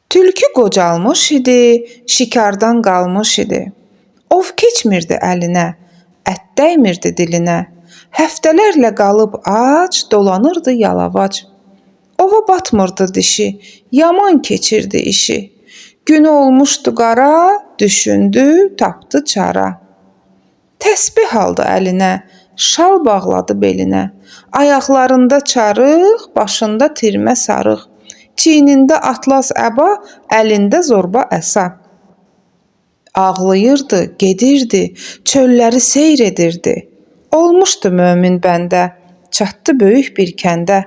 Tülkü qocalmış idi, şikardan qalmış idi. Ov keçmirdi əlinə, ət dəymirdi dilinə. Həftələrlə qalıb ac, dolanırdı yalavac. Ova batmırdı dişi, yaman keçirdi işi. Günü olmuşdu qara, düşündü, tapdı çara. Təsbih aldı əlinə, şal bağladı belinə. Ayaqlarında çarıq, başında tirmə sarıq. Çiynində atlas əba, əlində zorba əsa. Ağlayırdı, gedirdi, çölləri seyr edirdi. Olmuşdu mömin bəndə, çatdı böyük bir kəndə.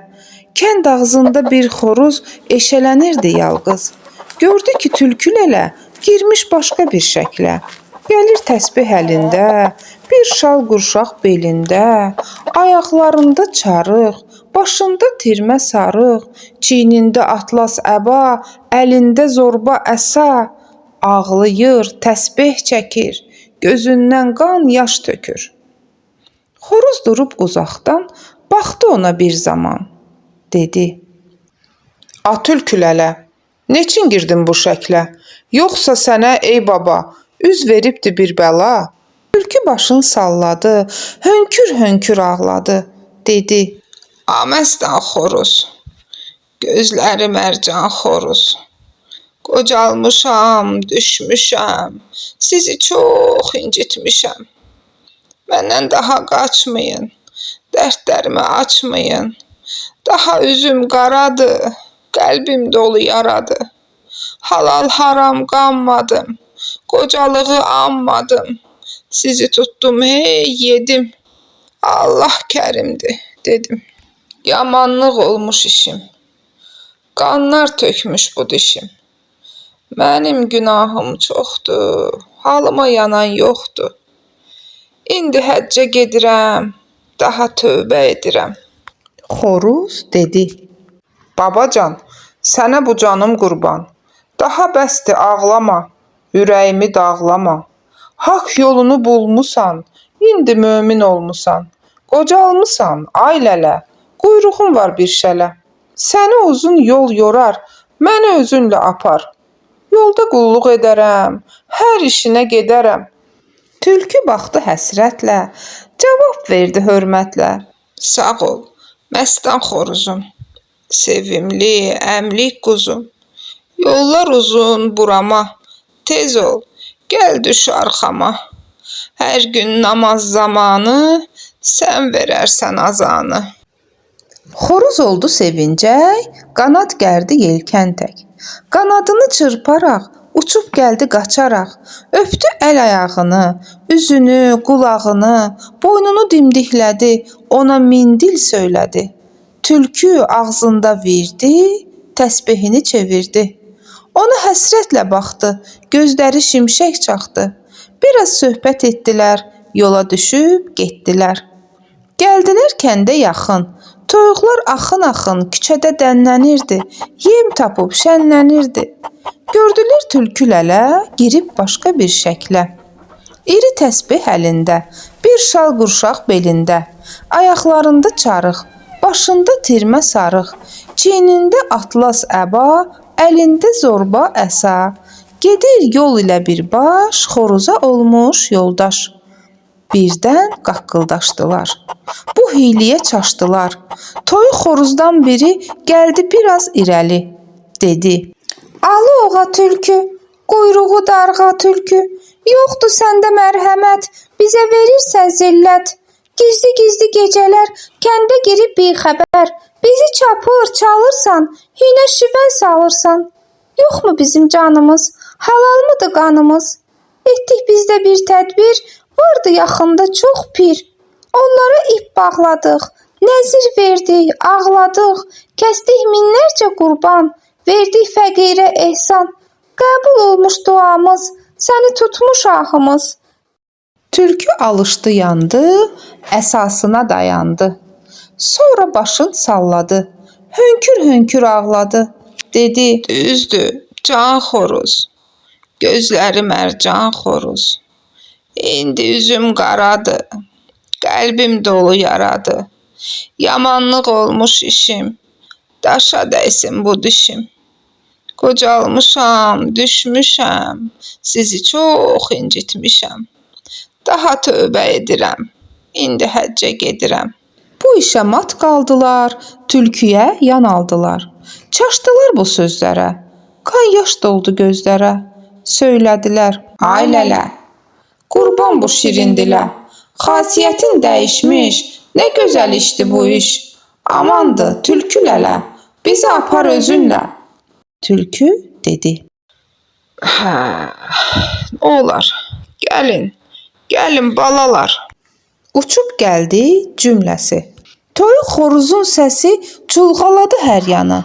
Kənd ağzında bir xoruz eşələnirdi yalqız. Gördü ki, tülkü lələ girmiş başqa bir şəklə. Gəlir təsbih əlində, bir şal qurşaq belində, ayaqlarında çarıq, başında tirmə sarıq, çiynində atlas əba, əlində zorba əsa, ağlayır, təsbih çəkir, gözündən qan yaş tökür. Xoruz durub uzaqdan baxdı ona bir zaman, dedi: "A tülkü lələ, neçin girdin bu şəklə? Yoxsa sənə ey baba, üz veribdi bir bəla?" Tülkü başını salladı, hönkür-hönkür ağladı, dedi: "A məstan xoruz, gözləri mərcan xoruz. Qocalmışam, düşmüşəm, sizi çox incitmişəm. Məndən daha qaçmayın, dərdlərimi açmayın. Daha üzüm qaradır, qəlbim dolu yaradır. Halal haram qanmadım, qocalığı anmadım. Sizi tutdum, hey yedim. Allah kərimdir, dedim. Yamanlıq olmuş işim. Qanlar tökmüş bu dişim. Mənim günahım çoxdur, halıma yanan yoxdur. İndi həccə gedirəm, daha tövbə edirəm." Xoruz dedi: "Babacan, sənə bu canım qurban. Daha bəsdir ağlama, ürəyimi dağlama. Haqq yolunu bulmusan, indi mömin olmusan. Qocalmısan, ay lələ, quyruğun var bir şələ. Səni uzun yol yorar, məni özünlə apar. Yolda qulluq edərəm, hər işinə gedərəm." Tülkü baxdı həsrətlə, cavab verdi hörmətlə: "Sağ ol, məstan xoruzum, sevimli, əmlik quzum. Yollar uzun burama, tez ol, gəl düş arxama. Hər gün namaz zamanı, sən verərsən azanı." Xoruz oldu sevincək, qanad gərdi yelkən tək. Qanadını çırparaq, uçub gəldi qaçaraq, öpdü əl ayağını, üzünü, qulağını, boynunu dimdiklədi, ona min dil söylədi. Tülkü ağzında verdi, təsbihini çevirdi. Ona həsrətlə baxdı, gözləri şimşək çaxdı. Biraz söhbət etdilər, yola düşüb getdilər. Gəldilər kəndə yaxın, toyuqlar axın-axın küçədə dənlənirdi, yem tapıb şənlənirdi. Gördülər tülkü lələ girib başqa bir şəklə. İri təsbih əlində, bir şal qurşaq belində, ayaqlarında çarıq, başında tirmə sarıq, çiynində atlas əba, əlində zorba əsa. Gedir yol ilə birbaş, xoruza olmuş yoldaş. Birdən qaqqıldaşdılar. Bu hiyliyə çaşdılar. Toyuq xoruzdan biri gəldi biraz irəli, dedi: "Alı oğa tülkü, quyruğu darğa tülkü. Yoxdur səndə mərhəmət, bizə verirsən zillət. Gizli-gizli gecələr kəndə girib bixəbər. Bizi çapır, çalırsan, hinə şivən salırsan. Yoxmu bizim canımız, halalmıdır qanımız? Etdik bizdə bir tədbir, vardı yaxında çox pir. Onlara ip bağladıq, nəzir verdik, ağladıq, kəsdik minlərcə qurban, verdik fəqirə ehsan. Qəbul olmuş duamız, səni tutmuş ahımız." Tülkü alışdı yandı, əsasına dayandı. Sonra başını salladı, hönkür-hönkür ağladı. Dedi: "Düzdür, can xoruz, gözləri mərcan xoruz. İndi üzüm qaradır, qəlbim dolu yaradır. Yamanlıq olmuş işim, daşa dəysin bu dişim. Qocalmışam, düşmüşəm, sizi çox incitmişəm. Daha tövbə edirəm, indi həccə gedirəm. Bu işə mat qaldılar, tülküyə yan aldılar. Çaşdılar bu sözlərə, qan yaş doldu gözlərə. Söylədilər, ay lələ, qurban bu şirin dilə. Xasiyyətin dəyişmiş, nə gözəl işdi bu iş. Amandır, tülkü lələ, bizi apar özünlə. Tülkü dedi. Hə, olar, gəlin balalar. Uçub gəldi cümləsi. Toyuq xoruzun səsi çulğaladı hər yanı.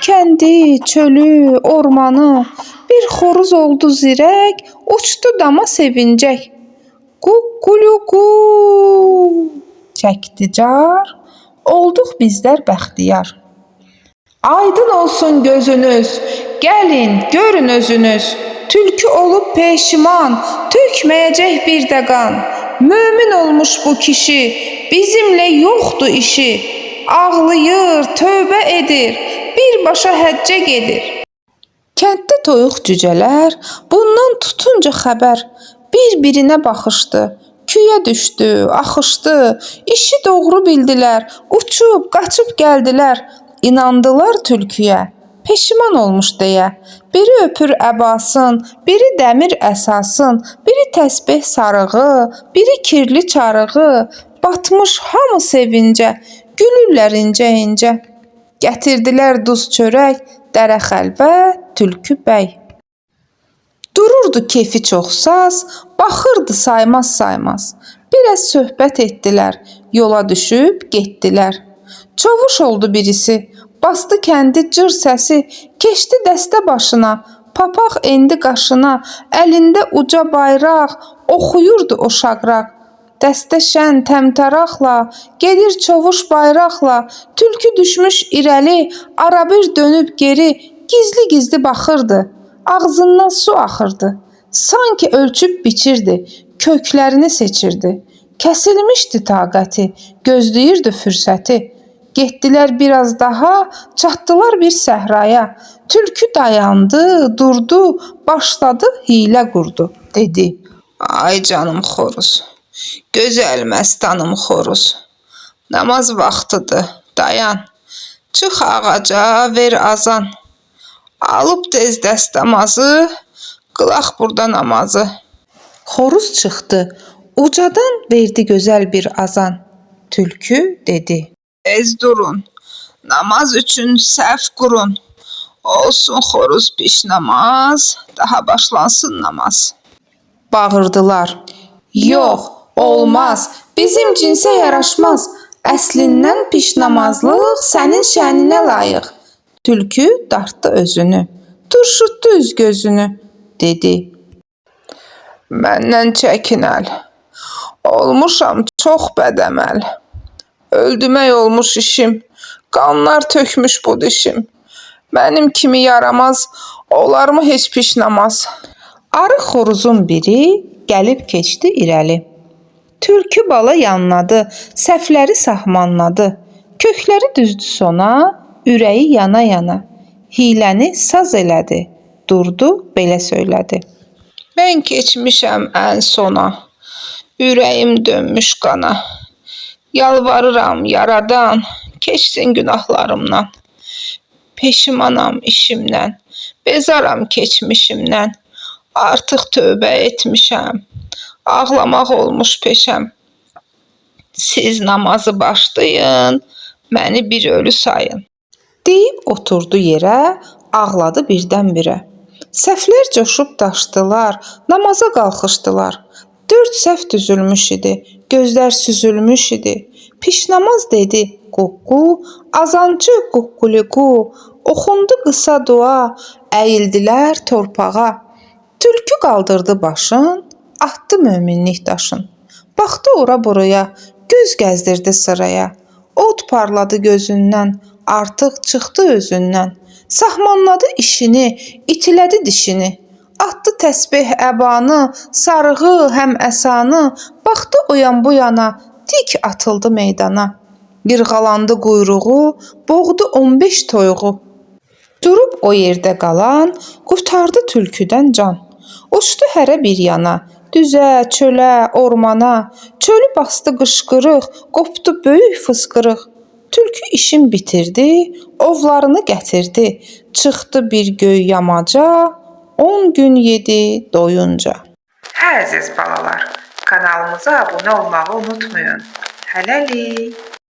Kəndi, çölü, ormanı, bir xoruz oldu zirək, uçdu dama sevincək. Ququluqu çəkdi car, olduq bizlər bəxtiyar. Aydın olsun gözünüz, gəlin, görün özünüz. Tülkü olub peşiman, tökməyəcək bir də qan. Mömin olmuş bu kişi, bizimlə yoxdur işi. Ağlayır, tövbə edir, birbaşa həccə gedir. Kənddə toyuq cücələr bundan tutunca xəbər bir-birinə baxışdı. Küyə düşdü, axışdı, işi doğru bildilər, uçub, qaçıb gəldilər. İnandılar tülküyə, peşiman olmuş deyə. Biri öpür əbasın, biri dəmir əsasın, biri təsbeh sarığı, biri kirli çarığı. Batmış hamı sevincə, gülürlər incə-incə. Gətirdilər duz çörək, dərə xəlvət, tülkü bəy. Dururdu kefi çox saz, baxırdı saymaz. Biraz söhbət etdilər, yola düşüb getdilər. Çovuş oldu birisi, bastı kəndi cır səsi, keçdi dəstə başına, papaq endi qaşına, əlində uca bayraq, oxuyurdu o şaqraq. Dəstə şən təmtəraqla, gedir çovuş bayraqla, tülkü düşmüş irəli, arabir dönüb geri, gizli baxırdı, ağzından su axırdı. Sanki ölçüb biçirdi, köklərini seçirdi. Kəsilmişdi taqəti, gözləyirdi fürsəti. Getdilər biraz daha, çatdılar bir səhraya. Tülkü dayandı, durdu, başladı hiylə qurdu. Dedi, ay canım xoruz, gözəl məstanım xoruz. Namaz vaxtıdır, dayan. Çıx ağaca, ver azan. Alıb tez dəstəmazı, qılaq burada namazı. Xoruz çıxdı, ucadan verdi gözəl bir azan. Tülkü dedi, tez durun, namaz üçün səhv qurun. Olsun xoruz piş namaz, daha başlansın namaz. Bağırdılar, yox, olmaz, bizim cinsə yaraşmaz. Əslindən piş namazlıq sənin şəninə layiq. Tülkü dartdı özünü, turşutdu üz gözünü, dedi, məndən çəkinəl, olmuşam çox bədəməl. Öldümək olmuş işim, qanlar tökmüş bu dişim. Mənim kimi yaramaz, olarmı heç piş namaz? Arı xoruzun biri gəlib keçdi irəli. Tülkü bala yanladı, səhvləri sahmanladı. Kökləri düzdü sona, ürəyi yana. Hiləni saz elədi, durdu, belə söylədi. Mən keçmişəm ən sona, ürəyim dönmüş qana. Yalvarıram yaradan, keçsin günahlarımdan. Peşimanam işimdən, bezaram keçmişimdən. Artıq tövbə etmişəm, ağlamaq olmuş peşəm. Siz namazı başlayın, məni bir ölü sayın. Deyib oturdu yerə, ağladı birdən-birə. Səhvlər coşub daşdılar, namaza qalxışdılar. 4 səhv düzülmüş idi, gözlər süzülmüş idi. Pişnamaz dedi, quqqu, azancı quqquliqu. Oxundu qısa dua, əyildilər torpağa. Tülkü qaldırdı başın, atdı möminlik daşın. Baxdı ora buraya, göz gəzdirdi sıraya. Od parladı gözündən, artıq çıxdı özündən. Sahmanladı işini, itilədi dişini. Atdı təsbeh əbanı, sarığı həm əsanı. Baxdı o yan bu yana, dik atıldı meydana. Yırğalandı quyruğu, boğdu 15 toyuğu. Durub o yerdə qalan, qurtardı tülküdən can. Uçdu hərə bir yana, düzə, çölə, ormana, çölü bastı qışqırıq, qopdu böyük fısqırıq. Tülkü işin bitirdi, ovlarını gətirdi, çıxdı bir göy yamaca, 10 gün yedi doyunca. Hə əziz balalar, kanalımıza abunə olmağı unutmayın. Hələlik.